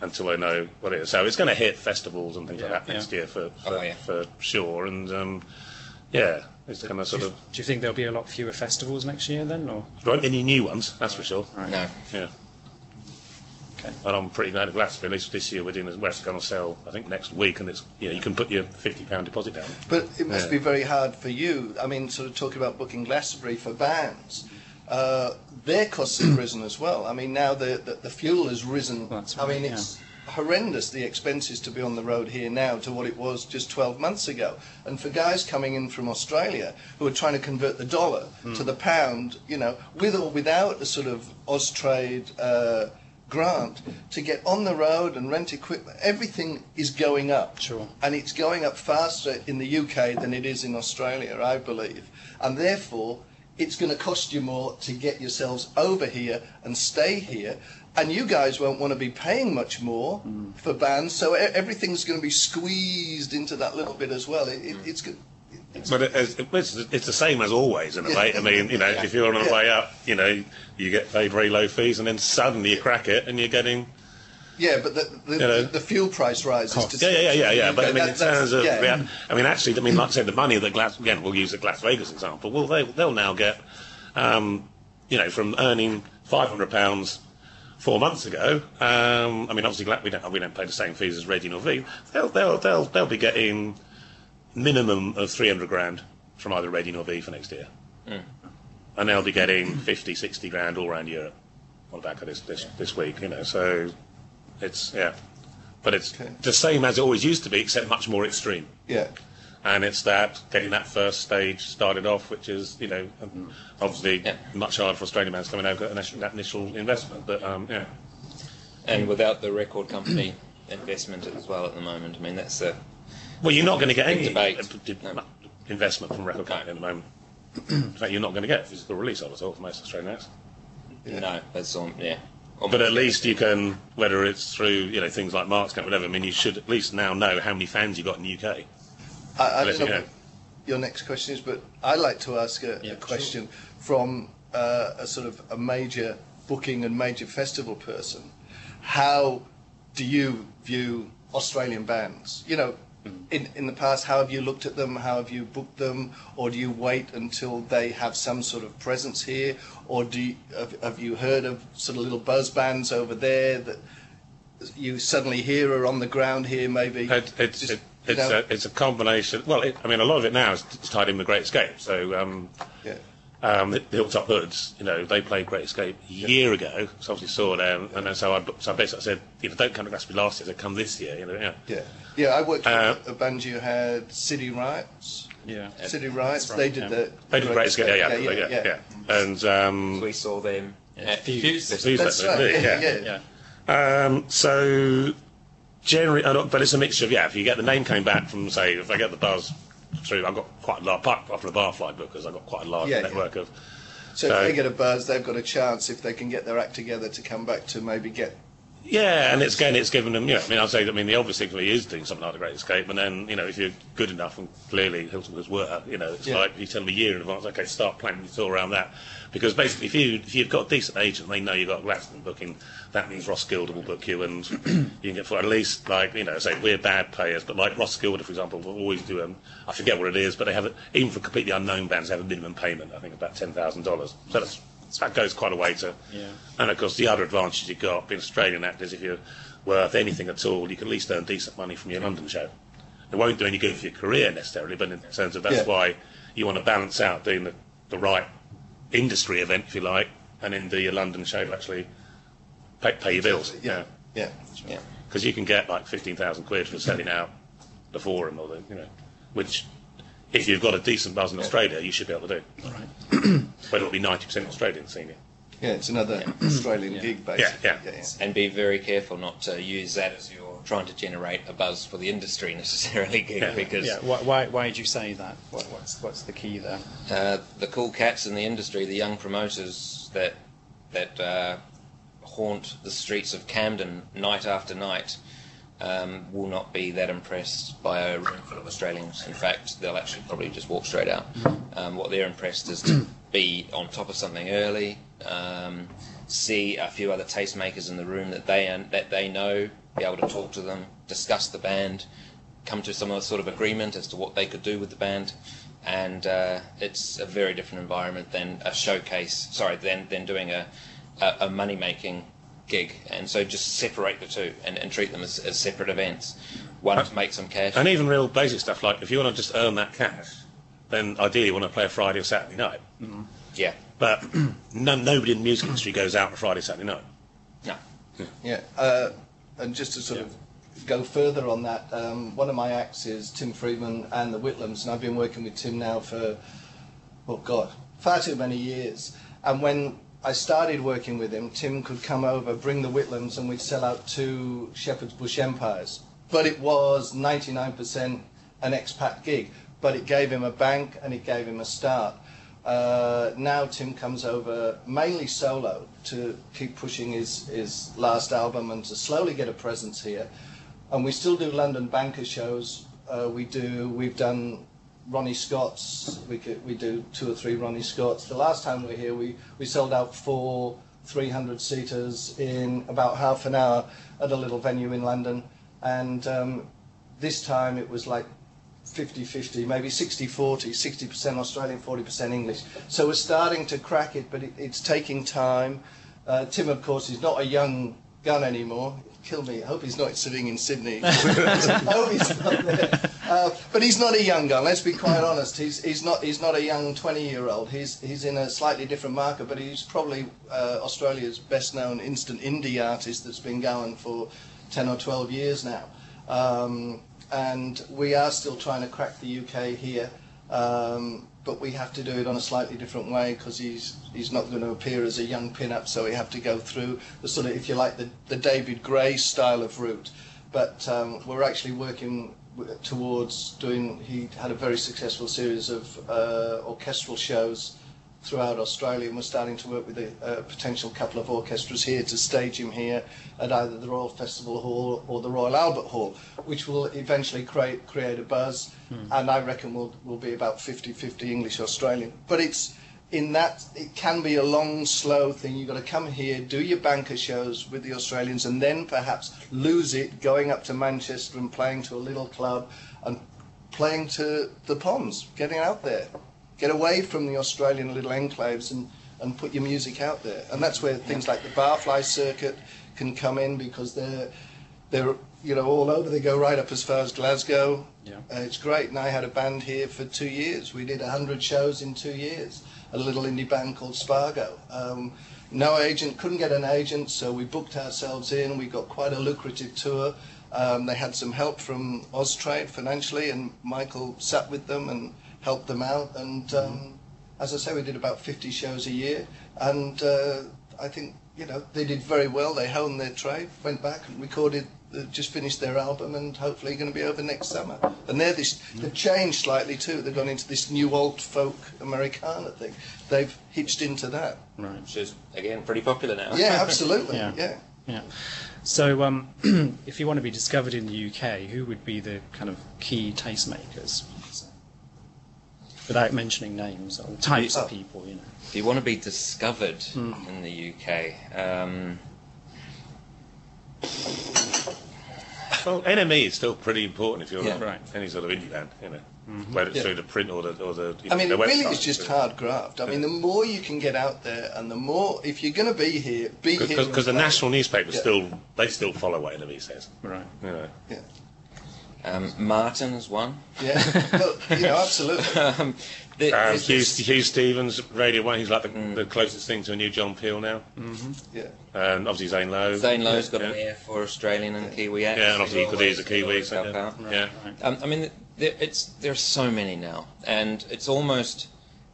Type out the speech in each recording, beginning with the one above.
until I know what it is. So it's going to hit festivals and things like that next year for sure. And it's going to sort of. Do you think there'll be a lot fewer festivals next year then, or? There won't be any new ones, that's for sure. Right. No. Yeah. Okay. And I'm pretty glad of Glastonbury. At least this year we're going to sell, I think, next week, and it's you can put your £50 deposit down. But it must be very hard for you. I mean, sort of talking about booking Glastonbury for bands. Their costs have risen as well. I mean, now the fuel has risen. Well, that's right, it's horrendous, the expenses to be on the road here now to what it was just 12 months ago. And for guys coming in from Australia who are trying to convert the dollar to the pound, with or without a sort of Austrade grant, to get on the road and rent equipment, everything is going up. Sure. And it's going up faster in the UK than it is in Australia, I believe. And therefore, it's going to cost you more to get yourselves over here and stay here. And you guys won't want to be paying much more for bands, so everything's going to be squeezed into that little bit as well. It's good. But it's the same as always in a way. I mean, if you're on the way up, you get paid very low fees, and then suddenly you crack it, and you're getting. Yeah, but the fuel price rises. Yeah. But I mean, in terms of, actually, like I said, the money that we'll use the Las Vegas example. Well, they'll now get, from earning £500 4 months ago. Obviously, we don't pay the same fees as Reading or V. They'll be getting minimum of 300 grand from either Reading or V for next year, and they'll be getting 50, 60 grand all around Europe on the back of this week. So it's but it's the same as it always used to be, except much more extreme. Yeah. And it's that getting that first stage started off, which is obviously much harder for Australian bands coming over that initial investment, but And without the record company investment as well at the moment, I mean that's a. Well, you're not going to get any investment from record company at the moment. In fact, you're not going to get physical release of it all for most Australian acts. No, that's on. Yeah. But at least you can, whether it's through things like Mark's Camp, whatever. I mean, you should at least now know how many fans you got in the UK. I don't know what your next question is, but I'd like to ask a question from a sort of a major booking and major festival person. How do you view Australian bands? In the past, how have you looked at them? How have you booked them? Or do you wait until they have some sort of presence here? Or have you heard of sort of little buzz bands over there that you suddenly hear are on the ground here, maybe? It's a combination. Well, a lot of it now is tied in with Great Escape. So the Hilltop Hoods, they played Great Escape a year ago. So obviously saw them, and then so I basically said, don't come to Glastonbury last year, they come this year. Yeah. I worked with a band you had, City Riots. Yeah. City Riots. Right. They did They did Great Escape. Yeah. And we saw them at Fuse. That's right. So generally, but it's a mixture of if you get the name came back from, say, if I get the buzz through, I've got quite a large, apart from the Barfly bookers, I've got quite a large network of. So if they get a buzz, they've got a chance, if they can get their act together, to come back to maybe get. Yeah, and it's given them. The obvious thing for me is doing something like the Great Escape, and then if you're good enough, and clearly Hilton was were, it's like you tell them a year in advance. Okay, start planning your tour around that, because basically if you've got a decent agent, and they know you've got Glastonbury booking. That means Ross Gilder will book you, and you can get for at least say we're bad payers, but like Ross Gilder, for example, will always do I forget what it is, but they have even for completely unknown bands, they have a minimum payment. I think about $10,000. So that goes quite a way to. Yeah. And of course, the other advantage you've got being Australian actors, if you're worth anything at all, you can at least earn decent money from your London show. It won't do any good for your career necessarily, but in terms of that's why you want to balance out doing the right industry event, if you like, and then do your London show to actually pay your bills. Yeah. Because you can get like 15,000 quid for selling out the Forum, or which if you've got a decent buzz in Australia, you should be able to do. All right. But it'll be 90% Australian senior. Yeah, it's another Australian gig, basically. Yeah. And be very careful not to use that as you're trying to generate a buzz for the industry necessarily, because. Why did you say that? What's the key there? The cool cats in the industry, the young promoters that haunt the streets of Camden night after night, will not be that impressed by a room full of Australians. In fact, they'll actually probably just walk straight out. What they're impressed is to be on top of something early, see a few other tastemakers in the room that they know, be able to talk to them, discuss the band, come to some sort of agreement as to what they could do with the band, and it's a very different environment than a showcase. Than doing a money making gig, and so just separate the two and treat them as separate events. One to make some cash, and even real basic stuff like if you want to just earn that cash, then ideally you want to play a Friday or Saturday night. Mm-hmm. Yeah, but nobody in the music industry goes out on a Friday, Saturday night. No. Yeah, and just to sort of go further on that, one of my acts is Tim Friedman and the Whitlams, and I've been working with Tim now for, far too many years. And when I started working with him, Tim could come over, bring the Whitlams, and we'd sell out 2 Shepherd's Bush Empires. But it was 99% an expat gig, but it gave him a bank and it gave him a start. Now Tim comes over mainly solo to keep pushing his last album and to slowly get a presence here. And we still do London banker shows. We've done Ronnie Scott's. We do 2 or 3 Ronnie Scott's. The last time we were here, we sold out 4 300-seaters in about half an hour at a little venue in London. And this time it was like 50-50, maybe 60-40, 60% Australian, 40% English. So we're starting to crack it, but it's taking time. Tim, of course, is not a young gun anymore. Kill me. I hope he's not sitting in Sydney. I hope he's not there. But he's not a young gun. Let's be quite honest. He's not a young 20-year-old. He's in a slightly different market, but he's probably Australia's best-known instant indie artist that's been going for 10 or 12 years now. And we are still trying to crack the UK here, but we have to do it on a slightly different way because he's not going to appear as a young pin-up, so we have to go through the sort of, if you like, the David Gray style of route. But we're actually working towards doing, he had a very successful series of orchestral shows throughout Australia, and we're starting to work with a potential couple of orchestras here to stage him here at either the Royal Festival Hall or the Royal Albert Hall, which will eventually create a buzz, and I reckon will be about 50-50 English-Australian. But it's in that, it can be a long, slow thing. You've got to come here, do your banker shows with the Australians, and then perhaps lose it going up to Manchester and playing to a little club and playing to the Ponds, getting out there. Get away from the Australian little enclaves and put your music out there. And that's where things like the Barfly circuit can come in, because they're all over. They go right up as far as Glasgow. Yeah. It's great. And I had a band here for 2 years. We did 100 shows in 2 years. A little indie band called Spargo. No agent, couldn't get an agent, so we booked ourselves in. We got quite a lucrative tour. They had some help from Austrade financially, and Michael sat with them and helped them out, and as I say, we did about 50 shows a year, and I think they did very well. They honed their trade, went back and recorded, just finished their album, and hopefully going to be over next summer. And they've changed slightly too. They've gone into this new alt folk Americana thing. They've hitched into that. Right. Which is again pretty popular now. Yeah, absolutely. Yeah. So, if you want to be discovered in the UK, who would be the kind of key tastemakers? Without mentioning names or types of people, If you want to be discovered in the UK, well, NME is still pretty important if you're any sort of indie band, whether it's through the print or the. I mean, the it really website, is just hard graft. I mean, the more you can get out there, and the more, if you're going to be here, here. Because the national newspapers still follow what NME says. Right. Yeah. Martin is one. Yeah, well, absolutely. Hugh Stevens, Radio 1, he's like the closest thing to a new John Peel now. Mm-hmm. Yeah. And obviously Zane Lowe. Zane Lowe's got an ear for Australian and Kiwi acts. Yeah, and obviously he's a Kiwi. I mean, there are so many now, and it's almost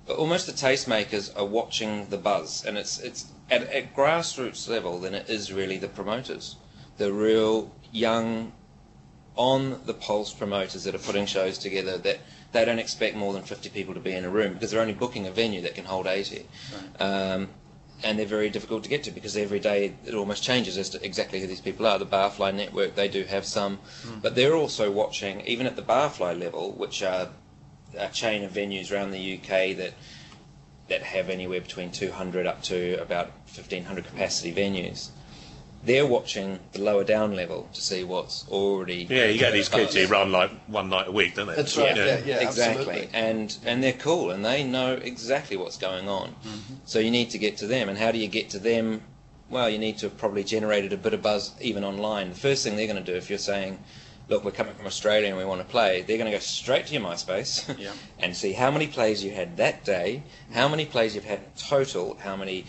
the tastemakers are watching the buzz, and it's at grassroots level, then it is really the promoters, the real young, on the pulse promoters that are putting shows together, that they don't expect more than 50 people to be in a room, because they're only booking a venue that can hold 80. Right. And they're very difficult to get to, because every day it almost changes as to exactly who these people are. The Barfly Network, they do have some, but they're also watching, even at the Barfly level, which are a chain of venues around the UK that that have anywhere between 200 up to about 1,500 capacity venues. They're watching the lower down level to see what's already... Yeah, you get these kids who run like one night a week, don't they? That's right, yeah, exactly. absolutely. And they're cool, and they know exactly what's going on. So you need to get to them. And how do you get to them? Well, you need to have probably generated a bit of buzz even online. The first thing they're going to do, if you're saying, look, we're coming from Australia and we want to play, they're going to go straight to your MySpace and see how many plays you had that day, how many plays you've had in total, how many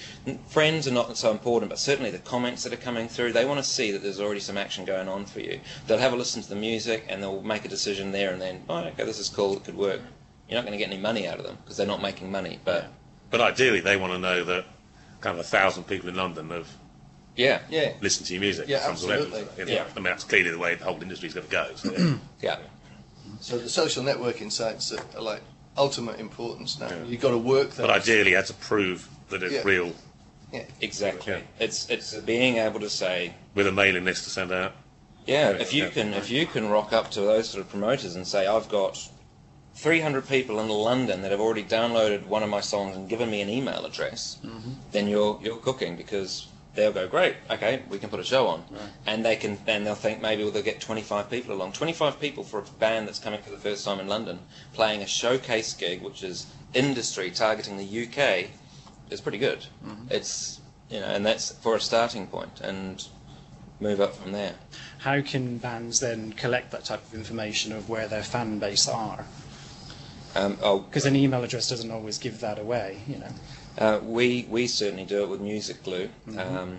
friends are not so important, but certainly the comments that are coming through. They want to see that there's already some action going on for you. They'll have a listen to the music and they'll make a decision there and then, oh, okay, this is cool, it could work. You're not going to get any money out of them because they're not making money. But ideally, they want to know that kind of 1,000 people in London have listen to your music. Yeah, absolutely. I mean, that's clearly the way the whole industry's going to go. So, So the social networking sites are like ultimate importance now. You've got to work them. But ideally, you have to prove that it's real. Yeah, exactly. Yeah. It's being able to say, with a mailing list to send out. Yeah, if you can rock up to those sort of promoters and say, I've got 300 people in London that have already downloaded one of my songs and given me an email address, then you're cooking, because they'll go, great, okay, we can put a show on. Right. And they'll think maybe they'll get 25 people along. 25 people for a band that's coming for the first time in London, playing a showcase gig, which is industry targeting the UK, is pretty good. It's, and that's for a starting point, and move up from there. How can bands then collect that type of information of where their fan base are? Because an email address doesn't always give that away, We certainly do it with Music Glue, and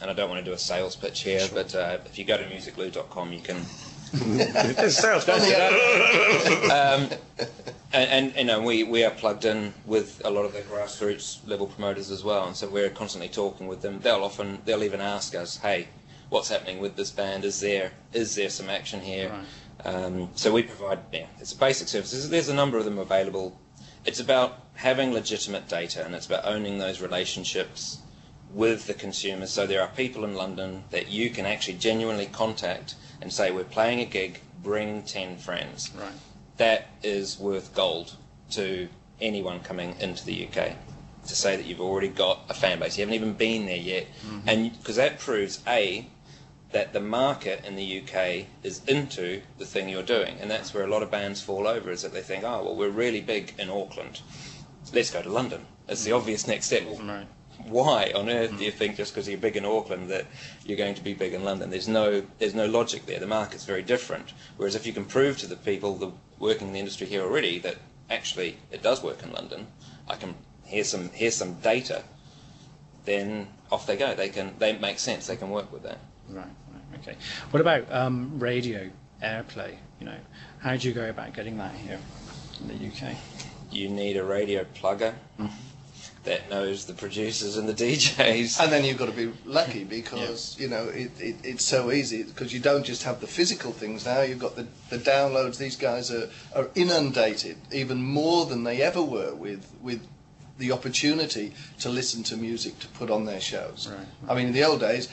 I don't want to do a sales pitch here, but if you go to musicglue.com, you can. Sales pitch. And we are plugged in with a lot of the grassroots level promoters as well, and so we're constantly talking with them. They'll even ask us, hey, what's happening with this band? Is there some action here? Right. So we provide, it's a basic services. There's a number of them available. It's about having legitimate data, and it's about owning those relationships with the consumers. So there are people in London that you can actually genuinely contact and say, we're playing a gig, bring 10 friends. Right. That is worth gold to anyone coming into the UK, to say that you've already got a fan base. You haven't even been there yet. And because that proves, A, that the market in the UK is into the thing you're doing, and that's where a lot of bands fall over, is that they think, oh, well, we're really big in Auckland, let's go to London. It's the obvious next step. Right. Why on earth do you think just because you're big in Auckland that you're going to be big in London? There's no logic there. The market's very different. Whereas if you can prove to the people working in the industry here already that actually it does work in London, here's some data, then off they go. They make sense. They can work with that. Right. Okay. What about radio airplay? How do you go about getting that here in the UK? You need a radio plugger that knows the producers and the DJs. And then you've got to be lucky, because it's so easy, because you don't just have the physical things now. You've got the downloads. These guys are inundated even more than they ever were with the opportunity to listen to music to put on their shows. Right. I mean, in the old days,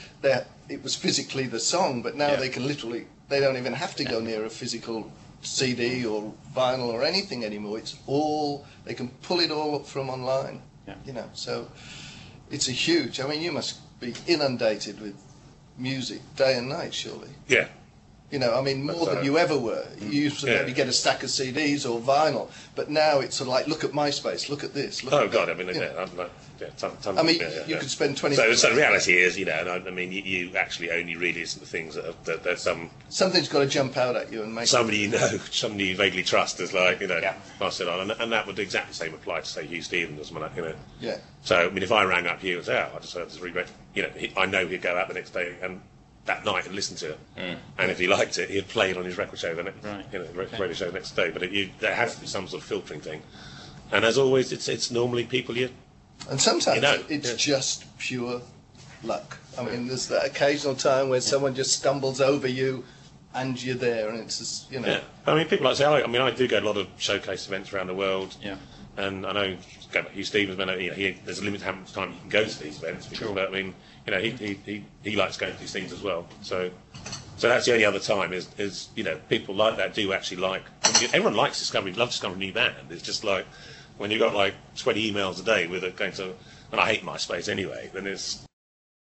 it was physically the song, but now they can they don't even have to go near a physical CD or vinyl or anything anymore. It's all, they can pull it all up from online. Yeah. So it's huge. I mean, you must be inundated with music day and night, surely. Yeah. I mean, more than you ever were. You used to maybe get a stack of CDs or vinyl, but now it's sort of like, look at MySpace, look at this. Look Oh at God! that. I mean, tons. I mean, you could spend 20. So the reality is, and I mean, you actually only really listen to things that something's got to jump out at you and make somebody somebody you vaguely trust is like, pass it on, and that would exactly the same apply to say Hugh Stevens or something like that, Yeah. So I mean, if I rang up Hugh and said, I just heard this really great, I know he'd go out the next day and that night and listen to it, and if he liked it, he'd play it on his record show the next, radio show the next day. But there has to be some sort of filtering thing, and as always, it's normally people you. And sometimes it's just pure luck. I mean, there's that occasional time where someone just stumbles over you, and you're there, and it's just Yeah, I mean, people like say, I mean, I do go to a lot of showcase events around the world. Yeah. And I know Hugh Stevens, there's a limited how much time you can go to these events. Because, I mean, he likes going to these things as well. So that's the only other time is people like that do actually like. Everyone likes loves discovering a new band. It's just like When you've got like 20 emails a day with it going to, and I hate MySpace anyway, then it's